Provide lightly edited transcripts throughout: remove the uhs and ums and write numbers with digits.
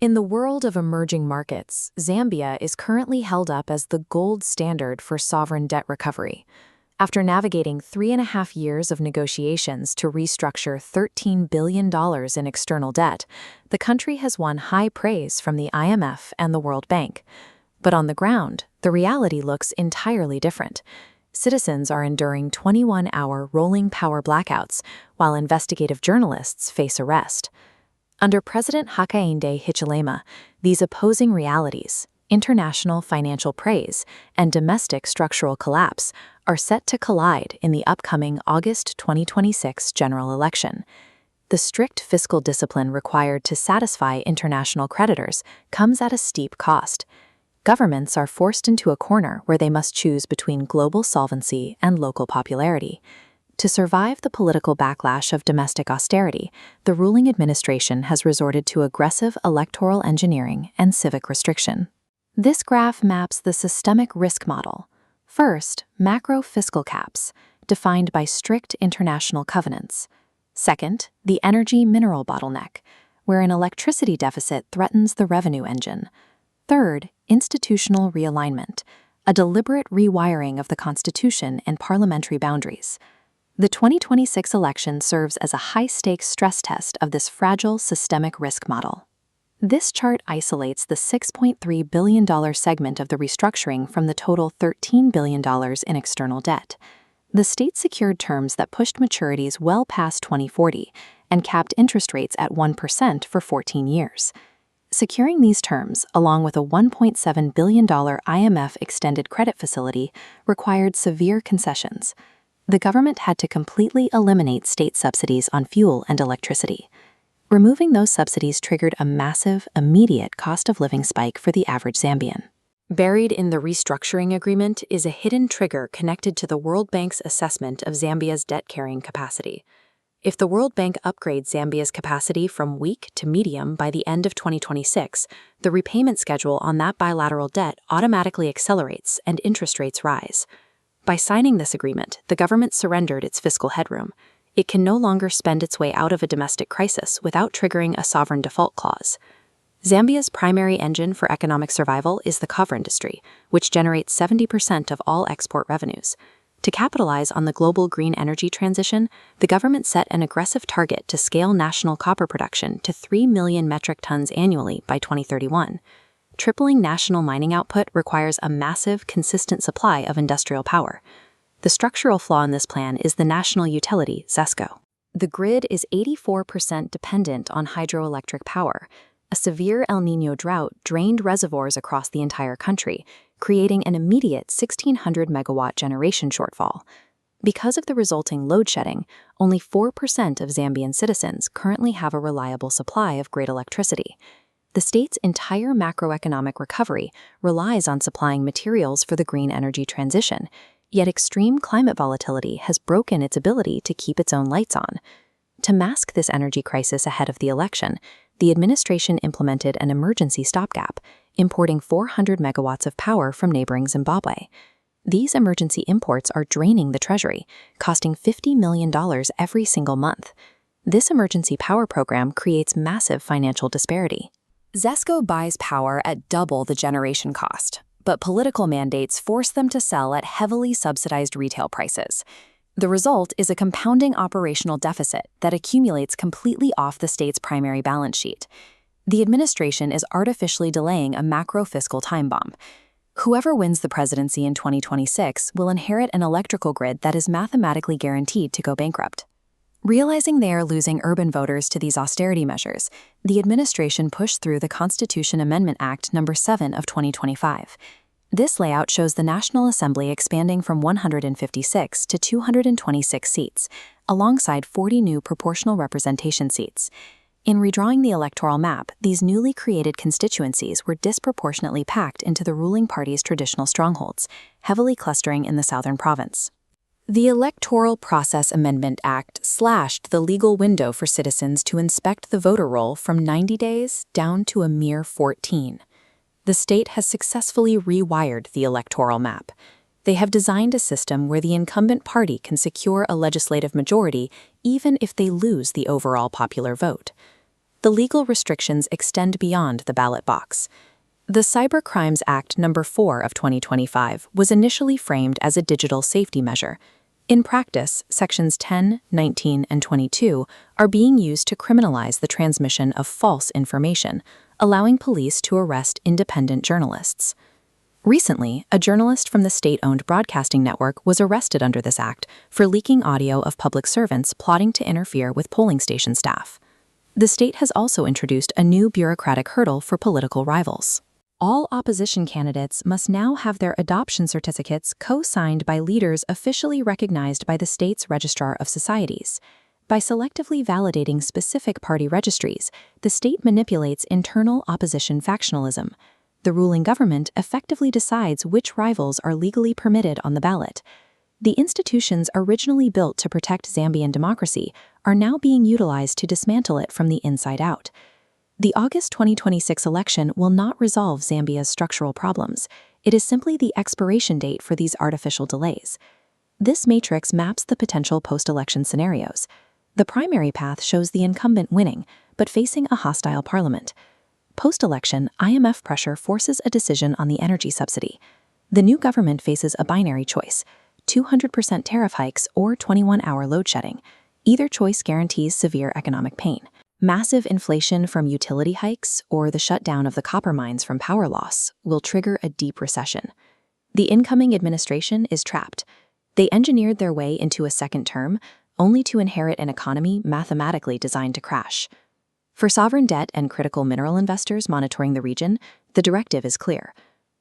In the world of emerging markets, Zambia is currently held up as the gold standard for sovereign debt recovery. After navigating 3.5 years of negotiations to restructure $13 billion in external debt, the country has won high praise from the IMF and the World Bank. But on the ground, the reality looks entirely different. Citizens are enduring 21-hour rolling power blackouts, while investigative journalists face arrest. Under President Hakainde Hichilema, these opposing realities, international financial praise and domestic structural collapse, are set to collide in the upcoming August 2026 general election. The strict fiscal discipline required to satisfy international creditors comes at a steep cost. Governments are forced into a corner where they must choose between global solvency and local popularity. To survive the political backlash of domestic austerity, the ruling administration has resorted to aggressive electoral engineering and civic restriction. This graph maps the systemic risk model. First, macro fiscal caps, defined by strict international covenants. Second, the energy mineral bottleneck, where an electricity deficit threatens the revenue engine. Third, institutional realignment, a deliberate rewiring of the Constitution and parliamentary boundaries. The 2026 election serves as a high-stakes stress test of this fragile systemic risk model. This chart isolates the $6.3 billion segment of the restructuring from the total $13 billion in external debt. The state secured terms that pushed maturities well past 2040 and capped interest rates at 1% for 14 years. Securing these terms, along with a $1.7 billion IMF extended credit facility, required severe concessions. The government had to completely eliminate state subsidies on fuel and electricity. Removing those subsidies triggered a massive, immediate cost of living spike for the average Zambian. Buried in the restructuring agreement is a hidden trigger connected to the World Bank's assessment of Zambia's debt-carrying capacity. If the World Bank upgrades Zambia's capacity from weak to medium by the end of 2026, the repayment schedule on that bilateral debt automatically accelerates and interest rates rise. By signing this agreement, the government surrendered its fiscal headroom. It can no longer spend its way out of a domestic crisis without triggering a sovereign default clause. Zambia's primary engine for economic survival is the copper industry, which generates 70% of all export revenues. To capitalize on the global green energy transition, the government set an aggressive target to scale national copper production to 3 million metric tons annually by 2031. Tripling national mining output requires a massive, consistent supply of industrial power. The structural flaw in this plan is the national utility, ZESCO. The grid is 84% dependent on hydroelectric power. A severe El Niño drought drained reservoirs across the entire country, creating an immediate 1,600 megawatt generation shortfall. Because of the resulting load shedding, only 4% of Zambian citizens currently have a reliable supply of grid electricity. The state's entire macroeconomic recovery relies on supplying materials for the green energy transition, yet extreme climate volatility has broken its ability to keep its own lights on. To mask this energy crisis ahead of the election, the administration implemented an emergency stopgap, importing 400 megawatts of power from neighboring Zimbabwe. These emergency imports are draining the treasury, costing $50 million every single month. This emergency power program creates massive financial disparity. ZESCO buys power at double the generation cost, but political mandates force them to sell at heavily subsidized retail prices. The result is a compounding operational deficit that accumulates completely off the state's primary balance sheet. The administration is artificially delaying a macro-fiscal time bomb. Whoever wins the presidency in 2026 will inherit an electrical grid that is mathematically guaranteed to go bankrupt. Realizing they are losing urban voters to these austerity measures, the administration pushed through the Constitution Amendment Act No. 7 of 2025. This layout shows the National Assembly expanding from 156 to 226 seats, alongside 40 new proportional representation seats. In redrawing the electoral map, these newly created constituencies were disproportionately packed into the ruling party's traditional strongholds, heavily clustering in the southern province. The Electoral Process Amendment Act slashed the legal window for citizens to inspect the voter roll from 90 days down to a mere 14. The state has successfully rewired the electoral map. They have designed a system where the incumbent party can secure a legislative majority even if they lose the overall popular vote. the legal restrictions extend beyond the ballot box. The Cybercrimes Act No. 4 of 2025 was initially framed as a digital safety measure. In practice, Sections 10, 19, and 22 are being used to criminalize the transmission of false information, allowing police to arrest independent journalists. Recently, a journalist from the state-owned broadcasting network was arrested under this act for leaking audio of public servants plotting to interfere with polling station staff. The state has also introduced a new bureaucratic hurdle for political rivals. All opposition candidates must now have their adoption certificates co-signed by leaders officially recognized by the state's Registrar of Societies. By selectively validating specific party registries, the state manipulates internal opposition factionalism. The ruling government effectively decides which rivals are legally permitted on the ballot. The institutions originally built to protect Zambian democracy are now being utilized to dismantle it from the inside out. The August 2026 election will not resolve Zambia's structural problems. It is simply the expiration date for these artificial delays. This matrix maps the potential post-election scenarios. The primary path shows the incumbent winning, but facing a hostile parliament. Post-election, IMF pressure forces a decision on the energy subsidy. The new government faces a binary choice: 200% tariff hikes or 21-hour load shedding. Either choice guarantees severe economic pain. Massive inflation from utility hikes or the shutdown of the copper mines from power loss will trigger a deep recession. The incoming administration is trapped. They engineered their way into a second term, only to inherit an economy mathematically designed to crash. For sovereign debt and critical mineral investors monitoring the region, the directive is clear.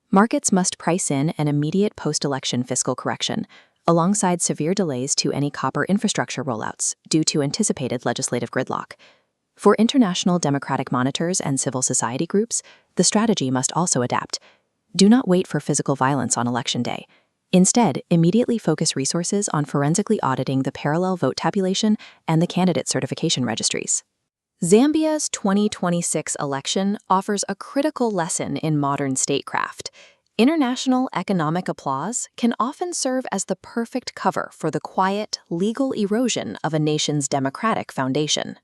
Markets must price in an immediate post-election fiscal correction, alongside severe delays to any copper infrastructure rollouts due to anticipated legislative gridlock. For international democratic monitors and civil society groups, the strategy must also adapt. Do not wait for physical violence on election day. Instead, immediately focus resources on forensically auditing the parallel vote tabulation and the candidate certification registries. Zambia's 2026 election offers a critical lesson in modern statecraft. International economic applause can often serve as the perfect cover for the quiet, legal erosion of a nation's democratic foundation.